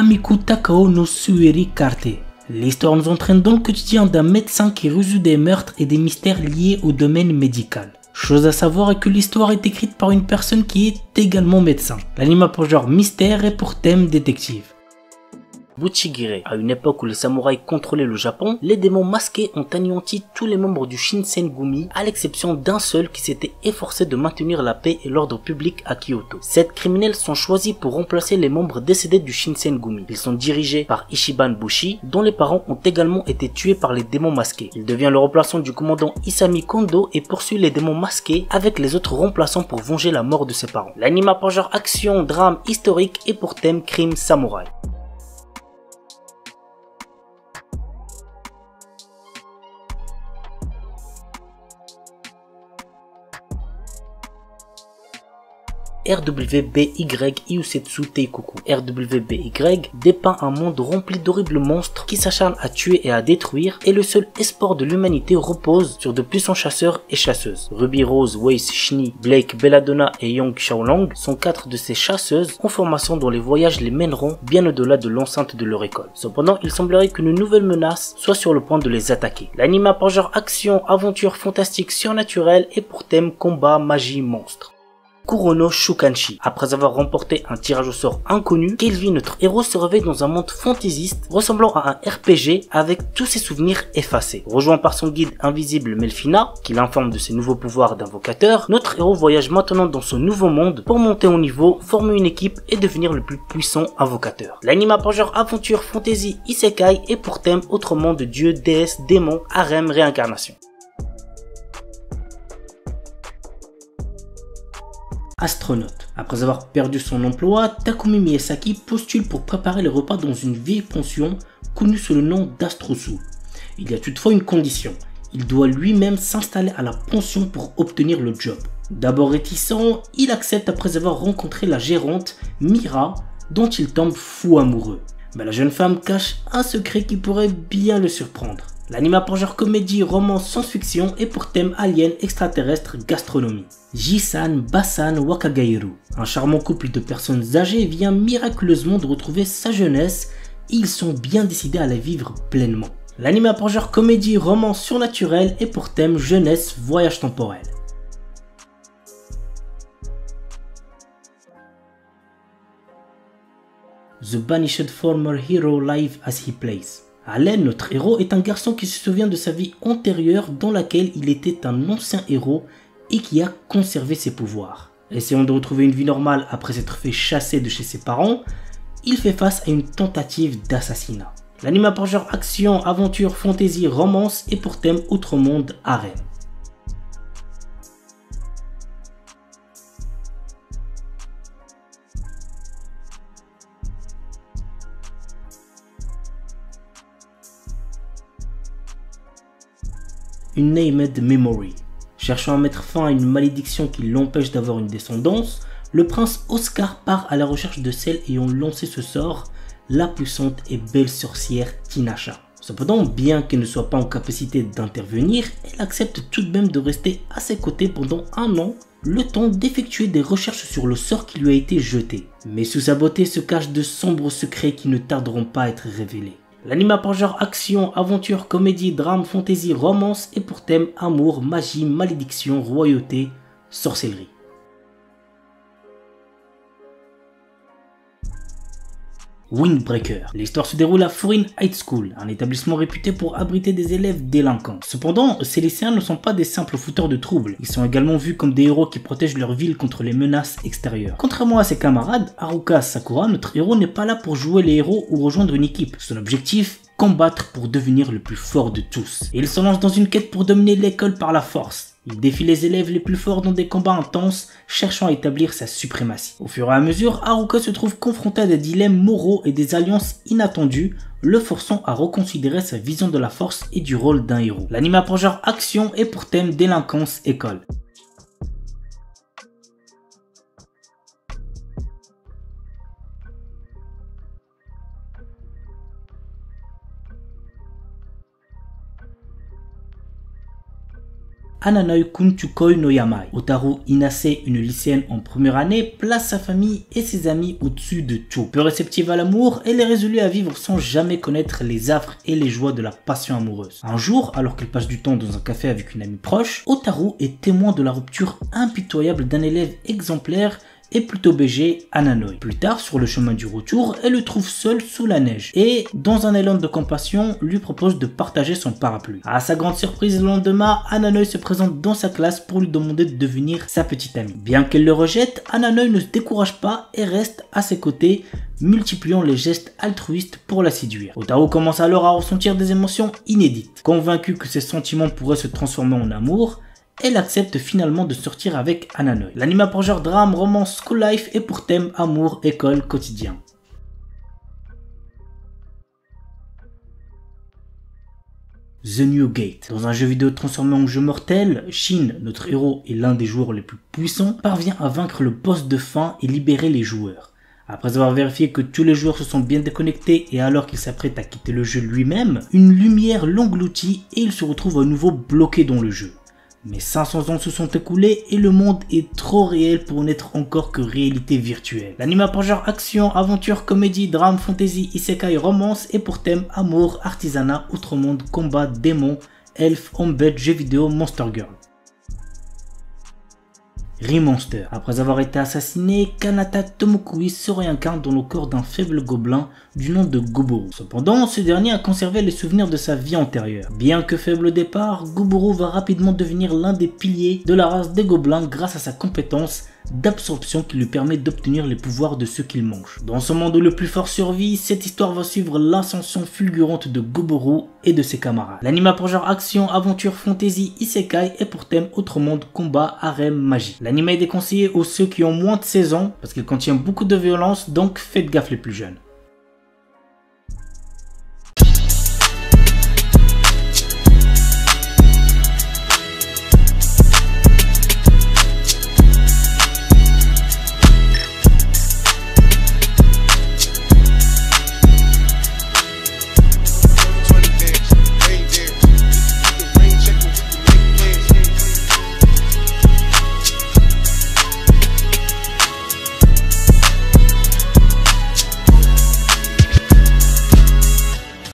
Amiku Takao no Sueri Karte. L'histoire nous entraîne dans le quotidien d'un médecin qui résout des meurtres et des mystères liés au domaine médical. Chose à savoir est que l'histoire est écrite par une personne qui est également médecin. L'anime a pour genre mystère et pour thème détective. Buchigire. À une époque où les samouraïs contrôlaient le Japon, les démons masqués ont anéanti tous les membres du Shinsengumi à l'exception d'un seul qui s'était efforcé de maintenir la paix et l'ordre public à Kyoto. 7 criminels sont choisis pour remplacer les membres décédés du Shinsengumi. Ils sont dirigés par Ichiban Bushi, dont les parents ont également été tués par les démons masqués. Il devient le remplaçant du commandant Isami Kondo et poursuit les démons masqués avec les autres remplaçants pour venger la mort de ses parents. L'anime a pour genre action, drame, historique et pour thème crime samouraï. RWBY Iusetsu Teikoku. RWBY dépeint un monde rempli d'horribles monstres qui s'acharnent à tuer et à détruire, et le seul espoir de l'humanité repose sur de puissants chasseurs et chasseuses. Ruby Rose, Weiss Shini, Blake, Belladonna et Young Xiaolong sont 4 de ces chasseuses en formation dont les voyages les mèneront bien au-delà de l'enceinte de leur école. Cependant, il semblerait qu'une nouvelle menace soit sur le point de les attaquer. L'anime a pour genre action, aventure fantastique surnaturelle et pour thème combat, magie, monstre. Kurono Shukanshi. Après avoir remporté un tirage au sort inconnu, Kelvin, notre héros, se réveille dans un monde fantaisiste ressemblant à un RPG avec tous ses souvenirs effacés. Rejoint par son guide invisible Melfina, qui l'informe de ses nouveaux pouvoirs d'invocateur, notre héros voyage maintenant dans ce nouveau monde pour monter au niveau, former une équipe et devenir le plus puissant invocateur. L'anime a pour genre aventure, fantasy, isekai et pour thème autrement de dieux, déesses, démons, harem, réincarnation. Astronaute. Après avoir perdu son emploi, Takumi Miyazaki postule pour préparer les repas dans une vieille pension connue sous le nom d'Astrosu. Il y a toutefois une condition. Il doit lui-même s'installer à la pension pour obtenir le job. D'abord réticent, il accepte après avoir rencontré la gérante Mira, dont il tombe fou amoureux. Mais la jeune femme cache un secret qui pourrait bien le surprendre. L'anime a pour genre comédie, romance, science-fiction et pour thème alien, extraterrestre, gastronomie. Jisan Basan Wakagairu. Un charmant couple de personnes âgées vient miraculeusement de retrouver sa jeunesse et ils sont bien décidés à la vivre pleinement. L'anime a pour genre comédie, romance surnaturelle et pour thème jeunesse, voyage temporel. The Banished Former Hero Live as He Plays. Allen, notre héros, est un garçon qui se souvient de sa vie antérieure dans laquelle il était un ancien héros et qui a conservé ses pouvoirs. Essayant de retrouver une vie normale après s'être fait chasser de chez ses parents, il fait face à une tentative d'assassinat. L'anime a pour genre action, aventure, fantasy, romance et pour thème autre monde, harem. Une Named Memory. Cherchant à mettre fin à une malédiction qui l'empêche d'avoir une descendance, le prince Oscar part à la recherche de celle ayant lancé ce sort, la puissante et belle sorcière Tinasha. Cependant, bien qu'elle ne soit pas en capacité d'intervenir, elle accepte tout de même de rester à ses côtés pendant un an, le temps d'effectuer des recherches sur le sort qui lui a été jeté. Mais sous sa beauté se cachent de sombres secrets qui ne tarderont pas à être révélés. L'anime a pour genre action, aventure, comédie, drame, fantasy, romance et pour thème amour, magie, malédiction, royauté, sorcellerie. Windbreaker. L'histoire se déroule à Furin High School, un établissement réputé pour abriter des élèves délinquants. Cependant, ces lycéens ne sont pas des simples fouteurs de troubles, ils sont également vus comme des héros qui protègent leur ville contre les menaces extérieures. Contrairement à ses camarades, Haruka Sakura, notre héros n'est pas là pour jouer les héros ou rejoindre une équipe. Son objectif, combattre pour devenir le plus fort de tous. Et il se lance dans une quête pour dominer l'école par la force. Il défie les élèves les plus forts dans des combats intenses, cherchant à établir sa suprématie. Au fur et à mesure, Haruka se trouve confronté à des dilemmes moraux et des alliances inattendues, le forçant à reconsidérer sa vision de la force et du rôle d'un héros. L'anime a pour genre action et pour thème délinquance école. Ananoi Kunchukoi no Yamai. Otaru Inase, une lycéenne en première année, place sa famille et ses amis au-dessus de tout. Peu réceptive à l'amour, elle est résolue à vivre sans jamais connaître les affres et les joies de la passion amoureuse. Un jour, alors qu'elle passe du temps dans un café avec une amie proche, Otaru est témoin de la rupture impitoyable d'un élève exemplaire et plutôt BG, Ananoi. Plus tard, sur le chemin du retour, elle le trouve seul sous la neige et, dans un élan de compassion, lui propose de partager son parapluie. À sa grande surprise, le lendemain, Ananoi se présente dans sa classe pour lui demander de devenir sa petite amie. Bien qu'elle le rejette, Ananoi ne se décourage pas et reste à ses côtés, multipliant les gestes altruistes pour la séduire. Otaru commence alors à ressentir des émotions inédites. Convaincue que ses sentiments pourraient se transformer en amour, elle accepte finalement de sortir avec Ananoi. L'anime a pour genre drame, romance, school life et pour thème amour, école, quotidien. The New Gate. Dans un jeu vidéo transformé en jeu mortel, Shin, notre héros et l'un des joueurs les plus puissants, parvient à vaincre le boss de fin et libérer les joueurs. Après avoir vérifié que tous les joueurs se sont bien déconnectés et alors qu'il s'apprête à quitter le jeu lui-même, une lumière l'engloutit et il se retrouve à nouveau bloqué dans le jeu. Mais 500 ans se sont écoulés et le monde est trop réel pour n'être encore que réalité virtuelle. L'anime a pour genre action, aventure, comédie, drame, fantasy, isekai, romance et pour thème amour, artisanat, outre monde, combat, démons, elfes, embed, jeux vidéo, monster girl. Remonster. Après avoir été assassiné, Kanata Tomokui se réincarne dans le corps d'un faible gobelin du nom de Goboro. Cependant, ce dernier a conservé les souvenirs de sa vie antérieure. Bien que faible au départ, Goboro va rapidement devenir l'un des piliers de la race des gobelins grâce à sa compétence d'absorption qui lui permet d'obtenir les pouvoirs de ceux qu'il mange. Dans ce monde où le plus fort survit, cette histoire va suivre l'ascension fulgurante de Goboro et de ses camarades. L'anime a pour genre action, aventure, fantasy, isekai et pour thème autre monde, combat, harem, magie. L'anime est déconseillé aux ceux qui ont moins de 16 ans parce qu'il contient beaucoup de violence, donc faites gaffe les plus jeunes.